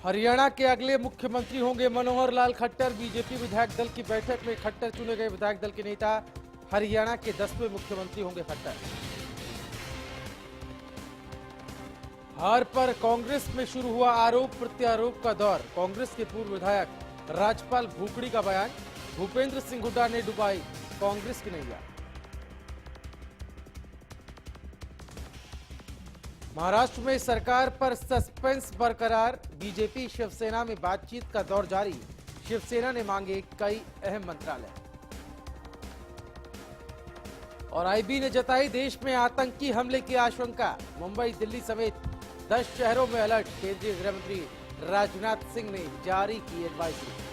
हरियाणा के अगले मुख्यमंत्री होंगे मनोहर लाल खट्टर। बीजेपी विधायक दल की बैठक में खट्टर चुने गए विधायक दल के नेता। हरियाणा के 10वें मुख्यमंत्री होंगे खट्टर। हार पर कांग्रेस में शुरू हुआ आरोप प्रत्यारोप का दौर। कांग्रेस के पूर्व विधायक राजपाल भूखड़ी का बयान। भूपेंद्र सिंह हुड्डा ने डुबाई कांग्रेस की नैया। महाराष्ट्र में सरकार पर सस्पेंस बरकरार। बीजेपी शिवसेना में बातचीत का दौर जारी। शिवसेना ने मांगे कई अहम मंत्रालय। और आईबी ने जताई देश में आतंकी हमले की आशंका। मुंबई दिल्ली समेत 10 शहरों में अलर्ट। केंद्रीय गृह मंत्री राजनाथ सिंह ने जारी की एडवाइजरी।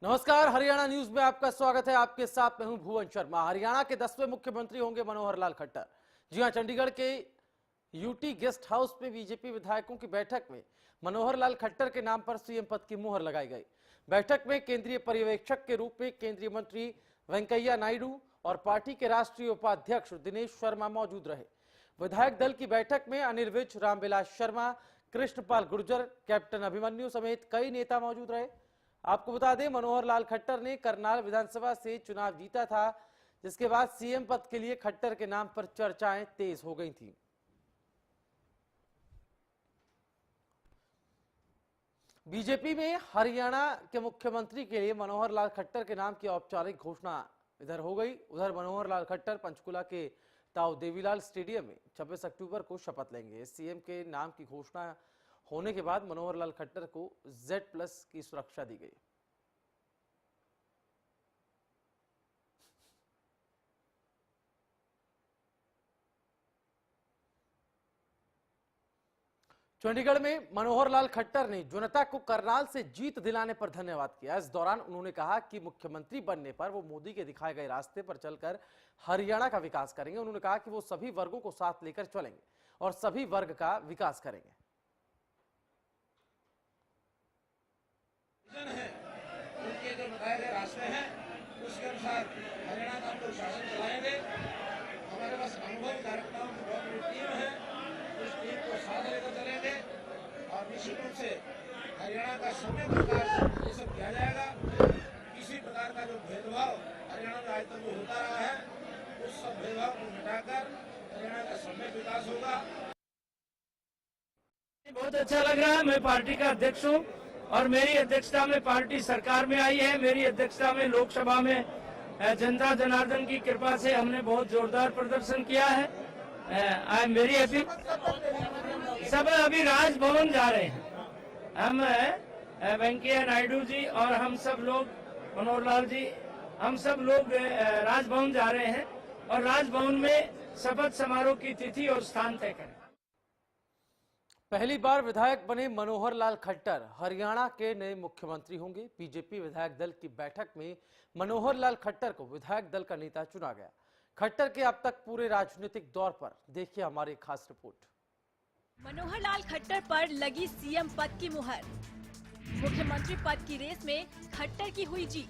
नमस्कार, हरियाणा न्यूज में आपका स्वागत है। आपके साथ मैं हूं भुवन शर्मा। हरियाणा के 10वें मुख्यमंत्री होंगे मनोहर लाल खट्टर। जी हां, चंडीगढ़ के यूटी गेस्ट हाउस में बीजेपी विधायकों की बैठक में मनोहर लाल खट्टर के नाम पर सीएम पद की मुहर लगाई गई। बैठक में केंद्रीय पर्यवेक्षक के रूप में केंद्रीय मंत्री वेंकैया नायडू और पार्टी के राष्ट्रीय उपाध्यक्ष दिनेश शर्मा मौजूद रहे। विधायक दल की बैठक में अनिल विज, रामविलास शर्मा, कृष्णपाल गुर्जर, कैप्टन अभिमन्यु समेत कई नेता मौजूद रहे। आपको बता दें, मनोहर लाल खट्टर ने करनाल विधानसभा से चुनाव जीता था, जिसके बाद सीएम पद के लिए खट्टर के नाम पर चर्चाएं तेज हो गई थी। बीजेपी में हरियाणा के मुख्यमंत्री के लिए मनोहर लाल खट्टर के नाम की औपचारिक घोषणा इधर हो गई। उधर मनोहर लाल खट्टर पंचकुला के ताऊ देवीलाल स्टेडियम में 26 अक्टूबर को शपथ लेंगे। सीएम के नाम की घोषणा होने के बाद मनोहर लाल खट्टर को Z+ की सुरक्षा दी गई। चंडीगढ़ में मनोहर लाल खट्टर ने जनता को करनाल से जीत दिलाने पर धन्यवाद किया। इस दौरान उन्होंने कहा कि मुख्यमंत्री बनने पर वो मोदी के दिखाए गए रास्ते पर चलकर हरियाणा का विकास करेंगे। उन्होंने कहा कि वो सभी वर्गों को साथ लेकर चलेंगे और सभी वर्ग का विकास करेंगे। है उनके जो बताए गए रास्ते हैं उसके अनुसार हरियाणा का हम लोग शासन चलाएंगे। हमारे पास अनुभवी कार्यकर्ताओं की बहुत बड़ी टीम है। उस टीम को साथ लेकर चलेंगे और निश्चित रूप से हरियाणा का सम्यक विकास ये सब किया जाएगा। किसी प्रकार का जो भेदभाव हरियाणा में आज तक जो होता रहा है उस सब भेदभाव को मिटाकर हरियाणा का सम्यक विकास होगा। बहुत अच्छा लग रहा है। मैं पार्टी का अध्यक्ष हूँ और मेरी अध्यक्षता में पार्टी सरकार में आई है। मेरी अध्यक्षता में लोकसभा में जनता जनार्दन की कृपा से हमने बहुत जोरदार प्रदर्शन किया है। I am very happy. सब अभी राजभवन जा रहे हैं। हम वेंकैया नायडू जी और हम सब लोग, मनोहर लाल जी, हम सब लोग राजभवन जा रहे हैं और राजभवन में शपथ समारोह की तिथि और स्थान तय करें। पहली बार विधायक बने मनोहर लाल खट्टर हरियाणा के नए मुख्यमंत्री होंगे। बीजेपी विधायक दल की बैठक में मनोहर लाल खट्टर को विधायक दल का नेता चुना गया। खट्टर के अब तक पूरे राजनीतिक दौर पर देखिए हमारी खास रिपोर्ट। मनोहर लाल खट्टर पर लगी सीएम पद की मुहर। मुख्यमंत्री पद की रेस में खट्टर की हुई जीत।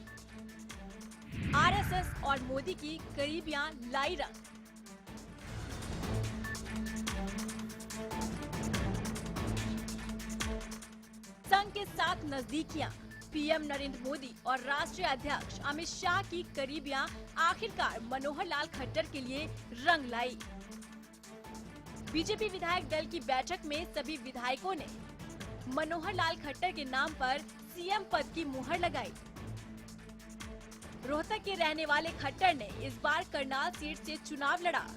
आरएसएस और मोदी की करीबियां लाई रंग। संघ के साथ नजदीकियां, पीएम नरेंद्र मोदी और राष्ट्रीय अध्यक्ष अमित शाह की करीबियां आखिरकार मनोहर लाल खट्टर के लिए रंग लाई। बीजेपी विधायक दल की बैठक में सभी विधायकों ने मनोहर लाल खट्टर के नाम पर सीएम पद की मुहर लगाई। रोहतक के रहने वाले खट्टर ने इस बार करनाल सीट से चुनाव लड़ा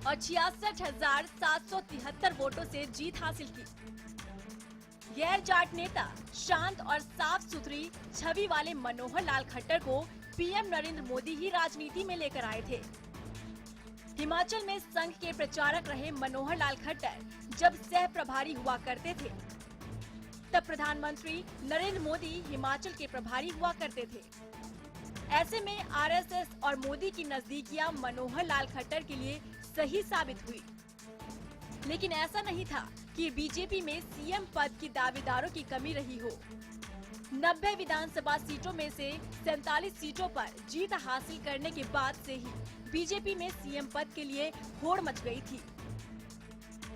और 66,773 वोटों से जीत हासिल की। गैर जाट नेता, शांत और साफ सुथरी छवि वाले मनोहर लाल खट्टर को पीएम नरेंद्र मोदी ही राजनीति में लेकर आए थे। हिमाचल में संघ के प्रचारक रहे मनोहर लाल खट्टर जब सह प्रभारी हुआ करते थे, तब प्रधानमंत्री नरेंद्र मोदी हिमाचल के प्रभारी हुआ करते थे। ऐसे में आरएसएस और मोदी की नजदीकियां मनोहर लाल खट्टर के लिए सही साबित हुई। लेकिन ऐसा नहीं था कि बीजेपी में सीएम पद की दावेदारों की कमी रही हो। 90 विधानसभा सीटों में से 47 सीटों पर जीत हासिल करने के बाद से ही बीजेपी में सीएम पद के लिए होड़ मच गई थी।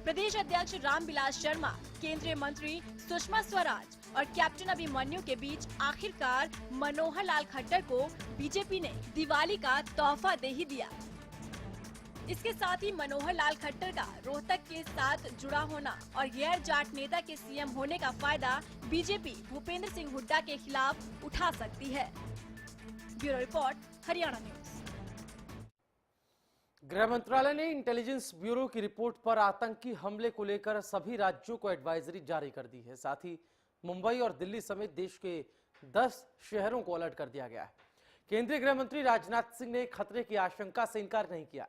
प्रदेश अध्यक्ष रामविलास शर्मा, केंद्रीय मंत्री सुषमा स्वराज और कैप्टन अभिमन्यु के बीच आखिरकार मनोहर लाल खट्टर को बीजेपी ने दिवाली का तोहफा दे ही दिया। इसके साथ ही मनोहर लाल खट्टर का रोहतक के साथ जुड़ा होना और गैर जाट नेता के सीएम होने का फायदा बीजेपी भूपेंद्र सिंह हुड्डा के खिलाफ उठा सकती है। Bureau report, Haryana news. गृह मंत्रालय ने इंटेलिजेंस ब्यूरो की रिपोर्ट पर आतंकी हमले को लेकर सभी राज्यों को एडवाइजरी जारी कर दी है। साथ ही मुंबई और दिल्ली समेत देश के 10 शहरों को अलर्ट कर दिया गया है। केंद्रीय गृह मंत्री राजनाथ सिंह ने खतरे की आशंका से इनकार नहीं किया।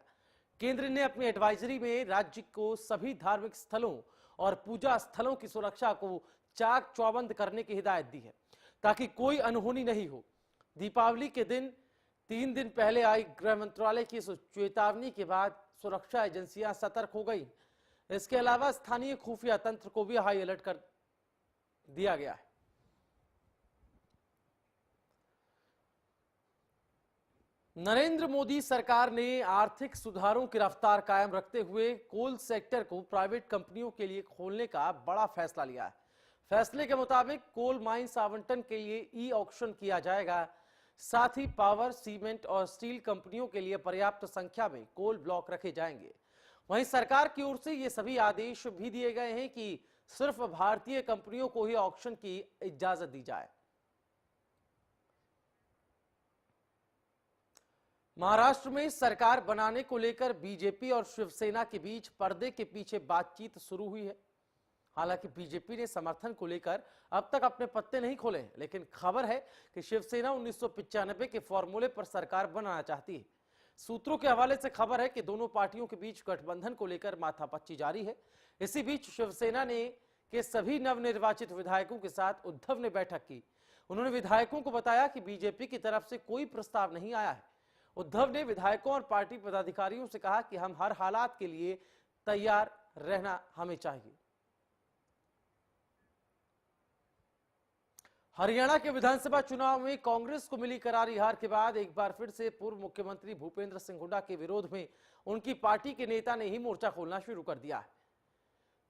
केंद्र ने अपनी एडवाइजरी में राज्य को सभी धार्मिक स्थलों और पूजा स्थलों की सुरक्षा को चाक चौबंद करने की हिदायत दी है, ताकि कोई अनहोनी नहीं हो। दीपावली के दिन 3 दिन पहले आई गृह मंत्रालय की चेतावनी के बाद सुरक्षा एजेंसियां सतर्क हो गई। इसके अलावा स्थानीय खुफिया तंत्र को भी हाई अलर्ट कर दिया गया है। नरेंद्र मोदी सरकार ने आर्थिक सुधारों की रफ्तार कायम रखते हुए कोल सेक्टर को प्राइवेट कंपनियों के लिए खोलने का बड़ा फैसला लिया है। फैसले के मुताबिक कोल माइंस आवंटन के लिए ई ऑक्शन किया जाएगा। साथ ही पावर, सीमेंट और स्टील कंपनियों के लिए पर्याप्त संख्या में कोल ब्लॉक रखे जाएंगे। वहीं सरकार की ओर से ये सभी आदेश भी दिए गए हैं कि सिर्फ भारतीय कंपनियों को ही ऑक्शन की इजाजत दी जाए। महाराष्ट्र में सरकार बनाने को लेकर बीजेपी और शिवसेना के बीच पर्दे के पीछे बातचीत शुरू हुई है। हालांकि बीजेपी ने समर्थन को लेकर अब तक अपने पत्ते नहीं खोले हैं, लेकिन खबर है कि शिवसेना 1995 के फॉर्मूले पर सरकार बनाना चाहती है। सूत्रों के हवाले से खबर है कि दोनों पार्टियों के बीच गठबंधन को लेकर माथापच्ची जारी है। इसी बीच शिवसेना ने के सभी नवनिर्वाचित विधायकों के साथ उद्धव ने बैठक की। उन्होंने विधायकों को बताया कि बीजेपी की तरफ से कोई प्रस्ताव नहीं आया है। उद्धव ने विधायकों और पार्टी पदाधिकारियों से कहा कि हम हर हालात के लिए तैयार रहना हमें चाहिए। हरियाणा के विधानसभा चुनाव में कांग्रेस को मिली करारी हार के बाद एक बार फिर से पूर्व मुख्यमंत्री भूपेंद्र सिंह हुड्डा के विरोध में उनकी पार्टी के नेता ने ही मोर्चा खोलना शुरू कर दिया है।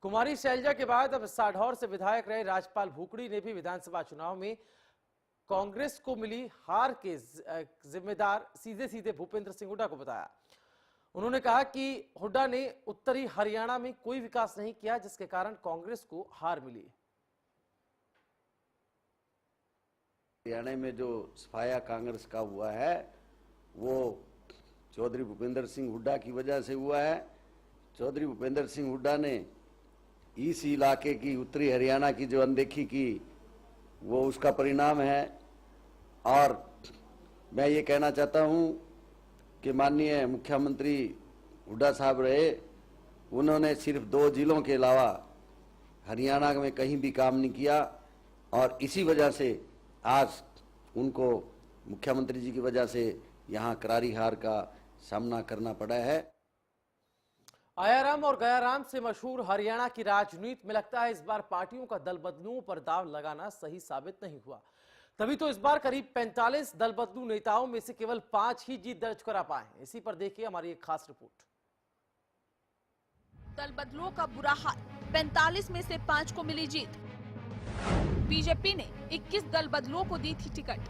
कुमारी शैलजा के बाद अब साढौर से विधायक रहे राजपाल भूकड़ी ने भी विधानसभा चुनाव में कांग्रेस को मिली हार के जिम्मेदार सीधे सीधे भूपेंद्र सिंह हुड्डा को बताया। उन्होंने कहा कि हुड्डा ने उत्तरी हरियाणा में कोई विकास नहीं किया, जिसके कारण कांग्रेस को हार मिली। हरियाणा में जो सफाया कांग्रेस का हुआ है वो चौधरी भूपेंद्र सिंह हुड्डा की वजह से हुआ है। चौधरी भूपेंद्र सिंह हुड्डा ने इस इलाके की, उत्तरी हरियाणा की जो अनदेखी की, वो उसका परिणाम है। और मैं ये कहना चाहता हूँ कि माननीय मुख्यमंत्री हुड्डा साहब रहे, उन्होंने सिर्फ 2 जिलों के अलावा हरियाणा में कहीं भी काम नहीं किया और इसी वजह से आज उनको मुख्यमंत्री जी की वजह से यहाँ करारी हार का सामना करना पड़ा है। आयाराम और गयाराम से मशहूर हरियाणा की राजनीति में लगता है इस बार पार्टियों का दल बदलुओं पर दाव लगाना सही साबित नहीं हुआ। तभी तो इस बार करीब 45 दल बदलू नेताओं में से केवल 5 ही जीत दर्ज करा पाए। इसी पर देखिए हमारी एक खास रिपोर्ट। दल बदलुओं का बुरा हाल, 45 में से 5 को मिली जीत। बीजेपी ने 21 दल बदलुओं को दी थी टिकट।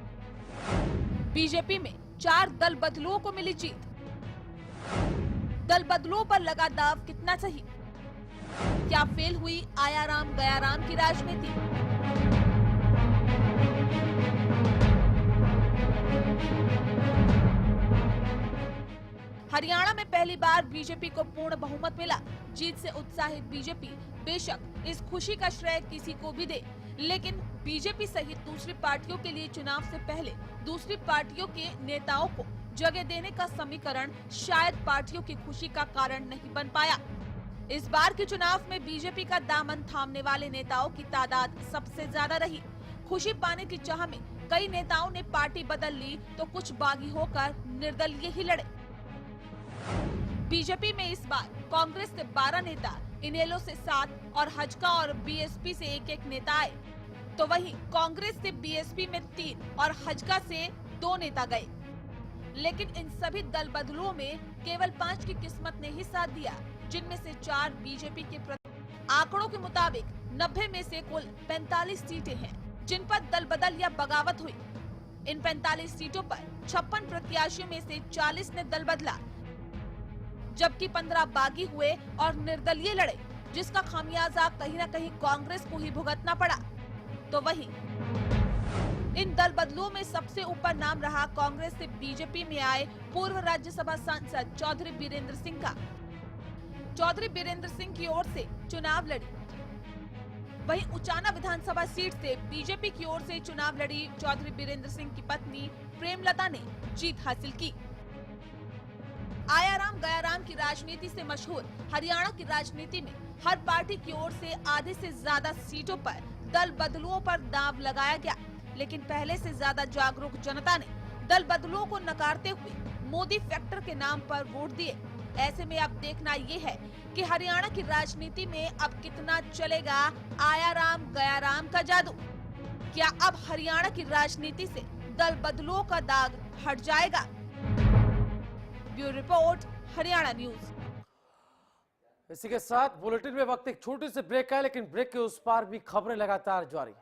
बीजेपी में 4 दल बदलुओं को मिली जीत। दल बदलुओं पर लगा दाव कितना सही? क्या फेल हुई आयाराम गयाराम की राजनीति? हरियाणा में पहली बार बीजेपी को पूर्ण बहुमत मिला। जीत से उत्साहित बीजेपी बेशक इस खुशी का श्रेय किसी को भी दे, लेकिन बीजेपी सहित दूसरी पार्टियों के लिए चुनाव से पहले दूसरी पार्टियों के नेताओं को जगह देने का समीकरण शायद पार्टियों की खुशी का कारण नहीं बन पाया। इस बार के चुनाव में बीजेपी का दामन थामने वाले नेताओं की तादाद सबसे ज्यादा रही। खुशी पाने की चाह में कई नेताओं ने पार्टी बदल ली तो कुछ बागी होकर निर्दलीय ही लड़े। बीजेपी में इस बार कांग्रेस से 12 नेता, इनेलो से 7 और हजका और बीएसपी से 1-1 नेता आए। तो वहीं कांग्रेस से बीएसपी में 3 और हजका से 2 नेता गए। लेकिन इन सभी दल बदलुओं में केवल 5 की किस्मत ने ही साथ दिया, जिनमें से 4 बीजेपी के आंकड़ों के मुताबिक 90 में से कुल 45 सीटें हैं जिन पर दल बदल या बगावत हुई। इन 45 सीटों पर 56 प्रत्याशियों में से 40 ने दल बदला, जबकि 15 बागी हुए और निर्दलीय लड़े, जिसका खामियाजा कहीं न कहीं कांग्रेस को ही भुगतना पड़ा। तो वहीं इन दल बदलुओं में सबसे ऊपर नाम रहा कांग्रेस से बीजेपी में आए पूर्व राज्यसभा सांसद चौधरी बीरेंद्र सिंह का। चौधरी बीरेंद्र सिंह की ओर से चुनाव लड़ी। वहीं उचाना विधानसभा सीट से बीजेपी की ओर से चुनाव लड़ी चौधरी बीरेंद्र सिंह की पत्नी प्रेमलता ने जीत हासिल की। आयाराम गयाराम की राजनीति से मशहूर हरियाणा की राजनीति में हर पार्टी की ओर से आधे से ज्यादा सीटों पर दल बदलुओं पर दांव लगाया गया, लेकिन पहले से ज्यादा जागरूक जनता ने दल बदलुओं को नकारते हुए मोदी फैक्टर के नाम पर वोट दिए। ऐसे में अब देखना ये है कि हरियाणा की राजनीति में अब कितना चलेगा आयाराम गयाराम का जादू। क्या अब हरियाणा की राजनीति से दल बदलुओं का दाग हट जाएगा? Bureau report, Haryana news. इसी के साथ बुलेटिन में वक्त एक छोटी सी ब्रेक है, लेकिन ब्रेक के उस पार भी खबरें लगातार जारी।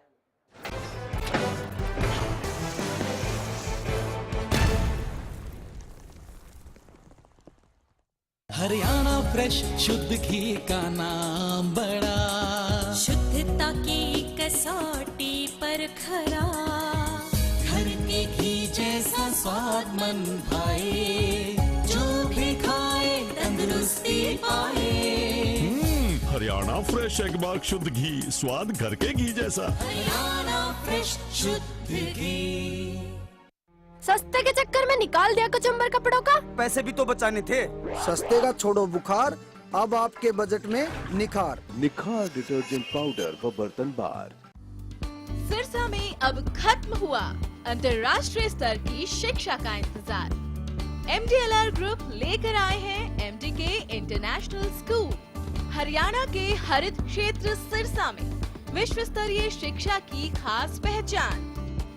हरियाणा फ्रेश शुद्ध घी का नाम बड़ा, शुद्धता की कसौटी पर खरा, घर के घी जैसा स्वाद मन भाए, जो भी खाए तंदुरुस्ती पाए। हरियाणा फ्रेश एगबाग शुद्ध घी, स्वाद घर के घी जैसा। हरियाणा फ्रेश शुद्ध घी। सस्ते के चक्कर में निकाल दिया कचंबर कपड़ों का। पैसे भी तो बचाने थे। सस्ते का छोड़ो बुखार, अब आपके बजट में निखार। निखार डिटर्जेंट पाउडर व बर्तन बार। सिरसा में अब खत्म हुआ अंतर्राष्ट्रीय स्तर की शिक्षा का इंतजार। MDLR ग्रुप लेकर आए हैं MDK इंटरनेशनल स्कूल। हरियाणा के हरित क्षेत्र सिरसा में विश्व स्तरीय शिक्षा की खास पहचान।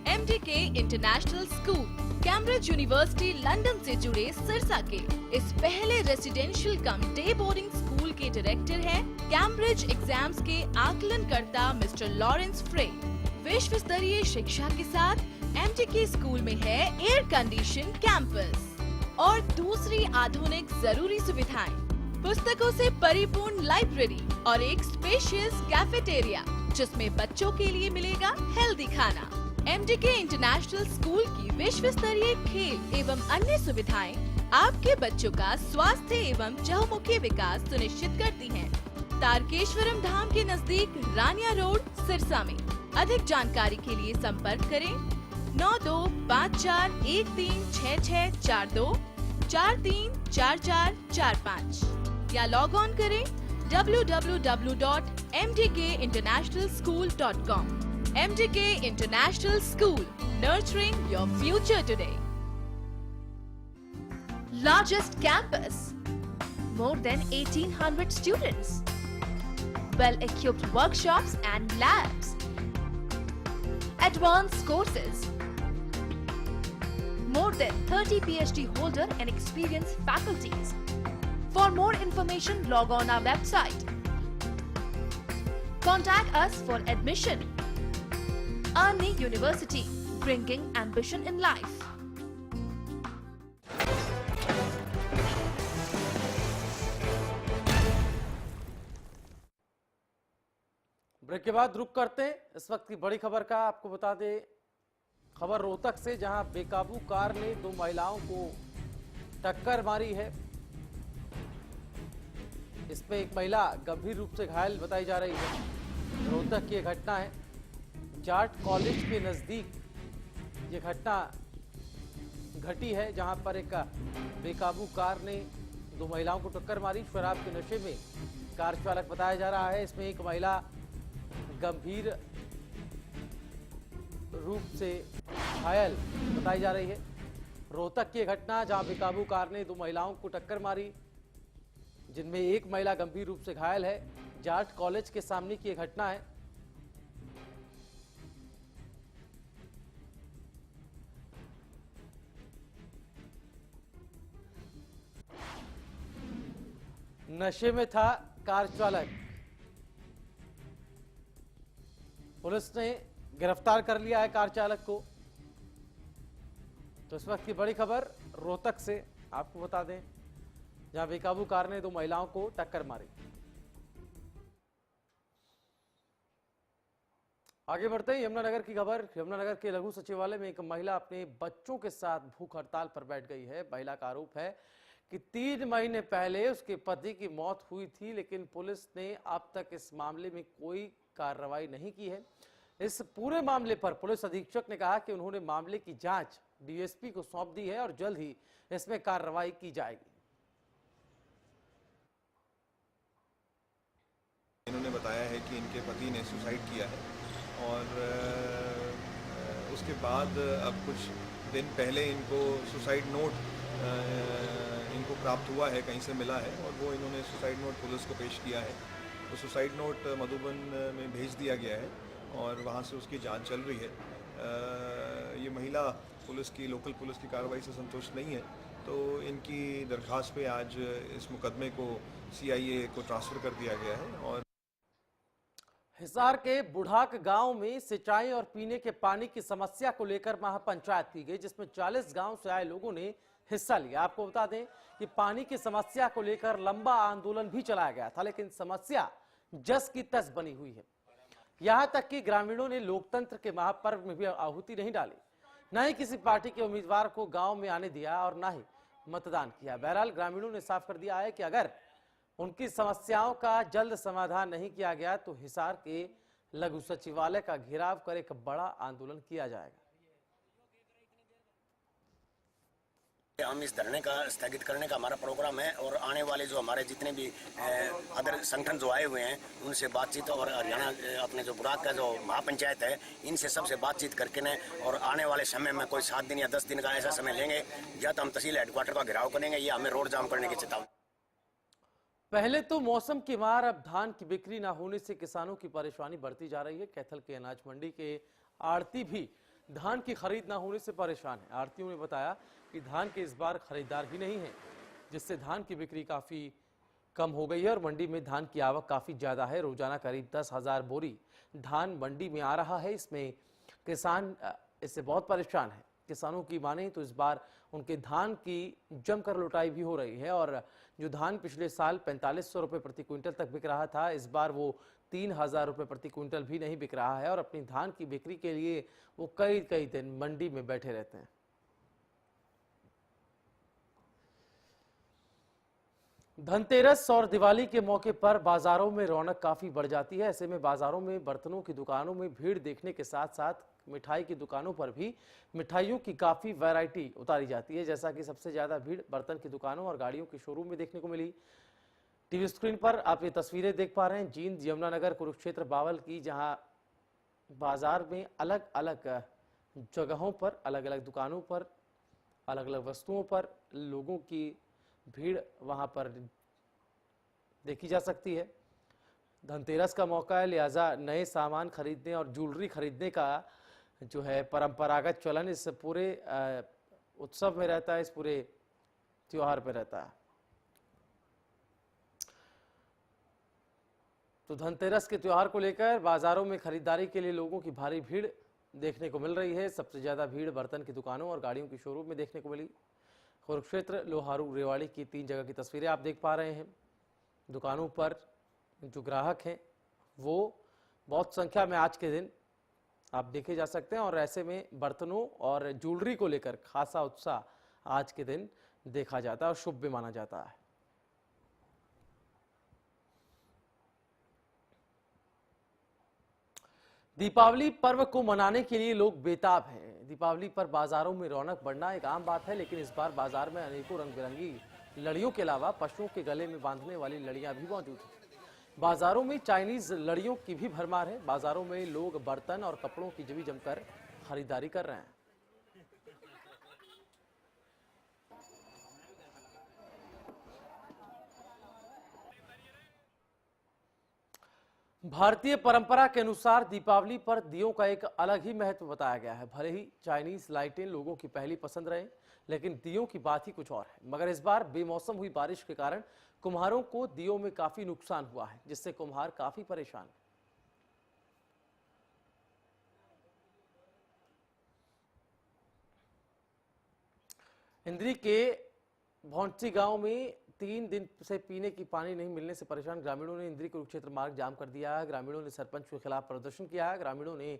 MDK international school Cambridge university London से जुड़े सिरसा के इस पहले रेसिडेंशियल कम डे बोर्डिंग स्कूल के डायरेक्टर हैं कैम्ब्रिज एग्जाम्स के आकलनकर्ता मिस्टर लॉरेंस फ्रे। विश्व स्तरीय शिक्षा के साथ MDK स्कूल में है एयर कंडीशन कैंपस और दूसरी आधुनिक जरूरी सुविधाएं, पुस्तकों से परिपूर्ण लाइब्रेरी और एक स्पेशियस कैफेटेरिया जिसमें बच्चों के लिए मिलेगा हेल्दी खाना। MDK इंटरनेशनल स्कूल की विश्व स्तरीय खेल एवं अन्य सुविधाएं आपके बच्चों का स्वास्थ्य एवं चहुमुखी विकास सुनिश्चित करती हैं। तारकेश्वरम धाम के नजदीक रानिया रोड सिरसा में। अधिक जानकारी के लिए संपर्क करें 9254136642 434445 या लॉग ऑन करें www.mdkinternationalschool.com। MDK International School, nurturing your future today. Largest campus, more than 1800 students, well-equipped workshops and labs, advanced courses, more than 30 PhD holder and experienced faculties. For more information, log on our website. Contact us for admission. Army University, bringing ambition in life. Break के बाद रुक करते हैं इस वक्त की बड़ी खबर का। आपको बता दें, खबर रोहतक से, जहां बेकाबू कार ने 2 महिलाओं को टक्कर मारी है। इसमें एक महिला गंभीर रूप से घायल बताई जा रही है। रोहतक की यह घटना है, जाट कॉलेज के नजदीक ये घटना घटी है, जहां पर एक बेकाबू कार ने 2 महिलाओं को टक्कर मारी। शराब के नशे में कार चालक बताया जा रहा है। इसमें एक महिला गंभीर रूप से घायल बताई जा रही है। रोहतक की घटना, जहां बेकाबू कार ने 2 महिलाओं को टक्कर मारी, जिनमें एक महिला गंभीर रूप से घायल है। जाट कॉलेज के सामने की यह घटना है। नशे में था कार चालक, पुलिस ने गिरफ्तार कर लिया है कार चालक को। तो इस वक्त की बड़ी खबर रोहतक से आपको बता दें, जहां बेकाबू कार ने 2 महिलाओं को टक्कर मारी। आगे बढ़ते हैं यमुनानगर की खबर। यमुनानगर के लघु सचिवालय में एक महिला अपने बच्चों के साथ भूख हड़ताल पर बैठ गई है। महिला का आरोप है कि 3 महीने पहले उसके पति की मौत हुई थी, लेकिन पुलिस ने अब तक इस मामले में कोई कार्रवाई नहीं की है। इस पूरे मामले पर पुलिस अधीक्षक ने कहा कि उन्होंने मामले की जांच डीएसपी को सौंप दी है और जल्द ही इसमें कार्रवाई की जाएगी। इन्होंने बताया है कि इनके पति ने सुसाइड किया है और उसके बाद अब कुछ दिन पहले इनको सुसाइड नोट इनको प्राप्त हुआ है, कहीं से मिला है और वो इन्होंने सुसाइड नोट पुलिस को पेश किया है। तो सुसाइड नोट मधुबन में भेज दिया गया है और वहाँ से उसकी जांच चल रही है। ये महिला पुलिस की, लोकल पुलिस की कार्रवाई से संतुष्ट नहीं है, तो इनकी दरख्वास्त पे आज इस मुकदमे को सीआईए को ट्रांसफ़र कर दिया गया है। और हिसार के बुढ़ाक गांव में सिंचाई और पीने के पानी की समस्या को लेकर महापंचायत की गई, जिसमें 40 गांव से आए लोगों ने हिस्सा लिया। आपको बता दें कि पानी की समस्या को लेकर लंबा आंदोलन भी चलाया गया था, लेकिन समस्या जस की तस बनी हुई है। यहां तक कि ग्रामीणों ने लोकतंत्र के महापर्व में भी आहुति नहीं डाली, न ही किसी पार्टी के उम्मीदवार को गांव में आने दिया और न ही मतदान किया। बहरहाल ग्रामीणों ने साफ कर दिया है कि अगर उनकी समस्याओं का जल्द समाधान नहीं किया गया तो हिसार के लघु सचिवालय का घेराव कर एक बड़ा आंदोलन किया जाएगा। हम इस धरने का स्थगित करने का हमारा प्रोग्राम है और आने वाले जो हमारे जितने भी अदर संगठन जो आए हुए हैं उनसे बातचीत और हरियाणा अपने जो बुराक का जो महापंचायत है इनसे सबसे बातचीत करके ने और आने वाले समय में कोई 7 दिन या 10 दिन का ऐसा समय लेंगे, या तो हम तहसील हेडक्वार्टर का घेराव करेंगे या हमें रोड जाम करने की चेतावनी। पहले तो मौसम की मार, अब धान की बिक्री ना होने से किसानों की परेशानी बढ़ती जा रही है। कैथल के अनाज मंडी के आड़ती भी धान की खरीद ना होने से परेशान है। आड़तियों ने बताया कि धान के इस बार खरीदार ही नहीं है, जिससे धान की बिक्री काफी कम हो गई है और मंडी में धान की आवक काफी ज्यादा है। रोजाना करीब 10,000 बोरी धान मंडी में आ रहा है। इसमें किसान इससे बहुत परेशान है। किसानों की माने तो इस बार उनके धान की जमकर लुटाई भी हो रही है और जो धान पिछले साल 4500 रुपये प्रति क्विंटल तक बिक रहा था, इस बार वो 3000 रुपये प्रति क्विंटल भी नहीं बिक रहा है और अपनी धान की बिक्री के लिए वो कई दिन मंडी में बैठे रहते हैं। धनतेरस और दिवाली के मौके पर बाजारों में रौनक काफी बढ़ जाती है। ऐसे में बाजारों में बर्तनों की दुकानों में भीड़ देखने के साथ साथ मिठाई की दुकानों पर भी मिठाइयों की काफी वैरायटी उतारी जाती है। जैसा कि सबसे ज्यादा भीड़ बर्तन की दुकानों और गाड़ियों के शोरूम में देखने को मिली। टीवी स्क्रीन पर आप ये तस्वीरें देख पा रहे हैं जींद, यमुनानगर, कुरुक्षेत्र, बावल की, जहां बाजार में अलग अलग जगहों पर, अलग अलग दुकानों पर, अलग अलग वस्तुओं पर लोगों की भीड़ वहां पर देखी जा सकती है। धनतेरस का मौका है, लिहाजा नए सामान खरीदने और ज्वेलरी खरीदने का जो है परंपरागत चलन इस पूरे उत्सव में रहता है, इस पूरे त्योहार पे रहता है। तो धनतेरस के त्योहार को लेकर बाजारों में खरीदारी के लिए लोगों की भारी भीड़ देखने को मिल रही है। सबसे ज्यादा भीड़ बर्तन की दुकानों और गाड़ियों की शोरूम में देखने को मिली। कुरुक्षेत्र, लोहारू, रेवाड़ी की 3 जगह की तस्वीरें आप देख पा रहे हैं। दुकानों पर जो ग्राहक हैं वो बहुत संख्या में आज के दिन आप देखे जा सकते हैं और ऐसे में बर्तनों और ज्वेलरी को लेकर खासा उत्साह आज के दिन देखा जाता है और शुभ भी माना जाता है। दीपावली पर्व को मनाने के लिए लोग बेताब हैं। दीपावली पर बाजारों में रौनक बढ़ना एक आम बात है, लेकिन इस बार बाजार में अनेकों रंग बिरंगी लड़ियों के अलावा पशुओं के गले में बांधने वाली लड़ियां भी मौजूद हैं। बाजारों में चाइनीज लड़ियों की भी भरमार है। बाजारों में लोग बर्तन और कपड़ों की भी जमकर खरीदारी कर रहे हैं। भारतीय परंपरा के अनुसार दीपावली पर दियों का एक अलग ही महत्व बताया गया है। भले ही चाइनीज लाइटें लोगों की पहली पसंद रहे, लेकिन दियों की बात ही कुछ और है। मगर इस बार बेमौसम हुई बारिश के कारण कुम्हारों को दियों में काफी नुकसान हुआ है, जिससे कुम्हार काफी परेशान है। इंद्री के भौंसी गांव में 3 दिन से पीने की पानी नहीं मिलने से परेशान ग्रामीणों ने इंद्री कुरुक्षेत्र मार्ग जाम कर दिया है। ग्रामीणों ने सरपंच के खिलाफ प्रदर्शन किया है। ग्रामीणों ने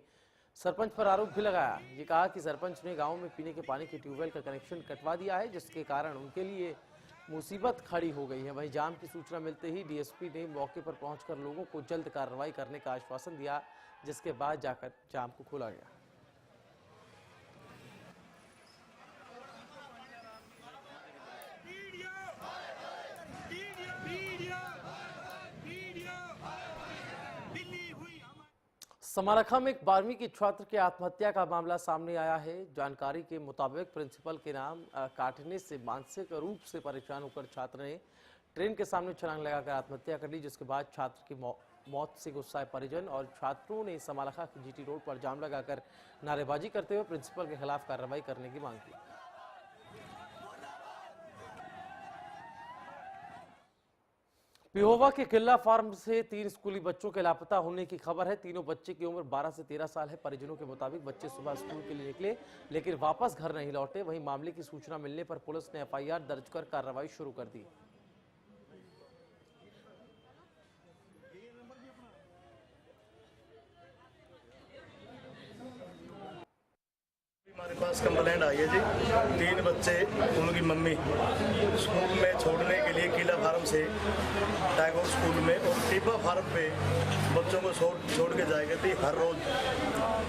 सरपंच पर आरोप भी लगाया। ये कहा कि सरपंच ने गांव में पीने के पानी के ट्यूबवेल का कनेक्शन कटवा दिया है, जिसके कारण उनके लिए मुसीबत खड़ी हो गई है। वहीं जाम की सूचना मिलते ही डीएसपी ने मौके पर पहुंचकर लोगों को जल्द कार्रवाई करने का आश्वासन दिया, जिसके बाद जाकर जाम को खोला गया। समारखा में एक 12वीं के छात्र की आत्महत्या का मामला सामने आया है। जानकारी के मुताबिक प्रिंसिपल के नाम काटने से मानसिक रूप से परेशान होकर छात्र ने ट्रेन के सामने छलांग लगाकर आत्महत्या कर ली, जिसके बाद छात्र की मौत से गुस्साए परिजन और छात्रों ने समारखा की जीटी रोड पर जाम लगाकर नारेबाजी करते हुए प्रिंसिपल के खिलाफ कार्रवाई करने की मांग की। पिहोवा के किला फार्म से 3 स्कूली बच्चों के लापता होने की खबर है। तीनों बच्चे की उम्र 12 से 13 साल है। परिजनों के मुताबिक बच्चे सुबह स्कूल के लिए निकले, लेकिन वापस घर नहीं लौटे। वहीं मामले की सूचना मिलने पर पुलिस ने एफआईआर दर्ज कर कार्रवाई शुरू कर दी। हमारे पास कंप्लेंट आई है जी, 3 बच्चे उनकी मम्मी स्कूल में छोड़ने के लिए किला फार्म से टैगोर स्कूल में और टिब्बा फार्म पे बच्चों को छोड़ के जाए करते हर रोज,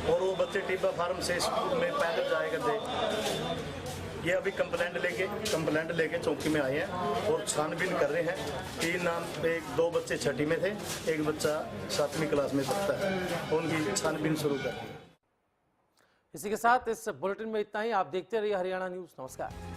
और वो बच्चे टिब्बा फार्म से स्कूल में पैदल जाए करते। ये अभी कंप्लेंट लेके चौकी में आए हैं और छानबीन कर रहे हैं। 3 नाम, 2 बच्चे 6वीं में थे, 1 बच्चा 7वीं क्लास में पढ़ता है, उनकी छानबीन शुरू कर दी। इसी के साथ इस बुलेटिन में इतना ही। आप देखते रहिए हरियाणा न्यूज। नमस्कार।